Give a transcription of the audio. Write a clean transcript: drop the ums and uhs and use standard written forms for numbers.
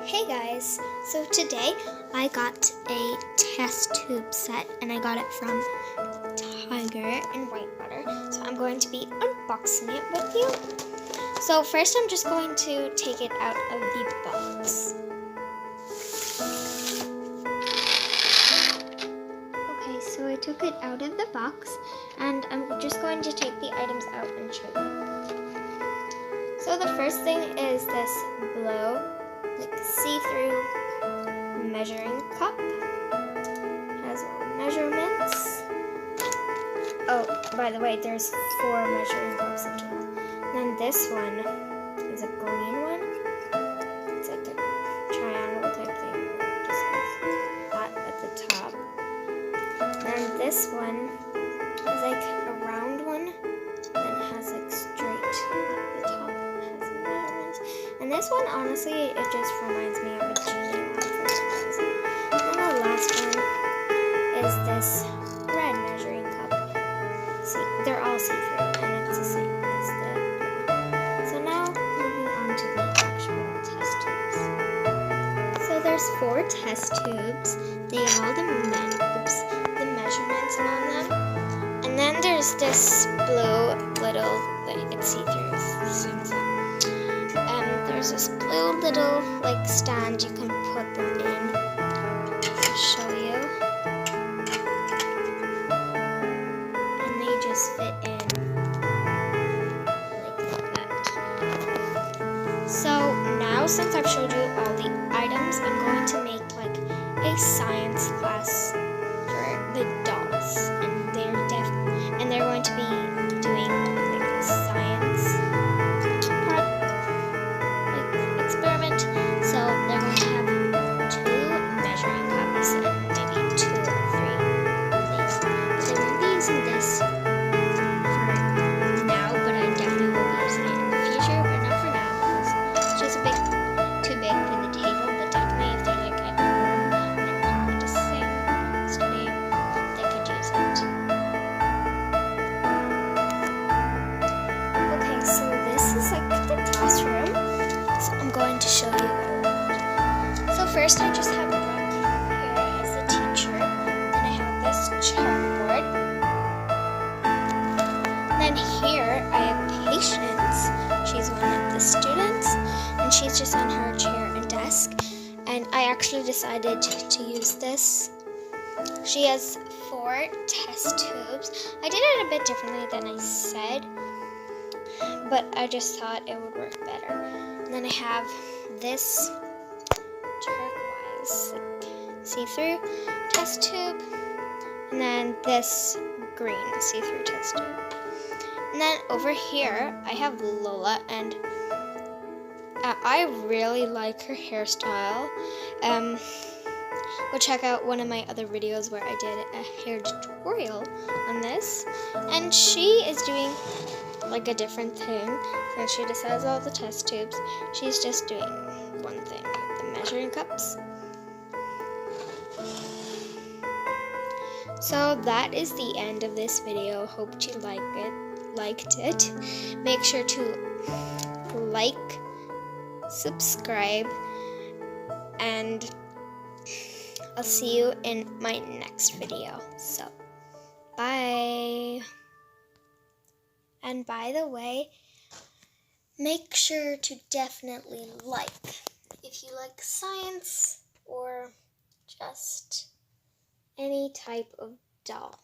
Hey guys, so today I got a test tube set and I got it from Tiger in Whitewater. So I'm going to be unboxing it with you. So first I'm just going to take it out of the box. Okay, so I took it out of the box and I'm just going to take the items out and show you. So the first thing is this blue, see-through measuring cup. Has measurements. Oh, by the way, there's 4 measuring cups in total. Then this one is a green one. It's like a triangle type thing. Just has that at the top. Then this one is like a round one. Then it has like straight at the top. It has measurements. And this one, honestly, it just reminds me of a genie one for some reason. And the last one is this red measuring cup. See, they're all see-through, and it's the same as the blue. So now, moving on to the actual test tubes. So there's 4 test tubes. They have all the measurements on them. And then there's this blue little, it's see-through, same as that. There's this blue little stand you can put them in. I'll show you. And they just fit in like that. So now, since I've showed you all the items, I'm going to make a science class for the dolls, and they're going to be doing a science experiment. So they're going to have 2 measuring cups and maybe 2 or 3 of these. They won't be using this for now, but I definitely will be using it in the future, but not for now because it's just a bit too big for the table. But definitely if they're at home and they're practicing, studying, they could use it. Okay, so this is the classroom. So I'm going to show you around. So first I just have Brooke here as the teacher. Then I have this chalkboard. Then here I have Patience. She's one of the students, and she's just on her chair and desk. And I actually decided to use this. She has 4 test tubes. I did it a bit differently than I said, but I just thought it would work better. And then I have this turquoise see-through test tube, and then this green see-through test tube. And then over here I have Lola, and I really like her hairstyle. Go check out one of my other videos where I did a hair tutorial on this, and she is doing a different thing. Since she just has all the test tubes, she's just doing one thing, the measuring cups. So that is the end of this video. Hope you liked it. Make sure to like, subscribe, and I'll see you in my next video. So, bye. And by the way, make sure to definitely if you like science or just any type of doll.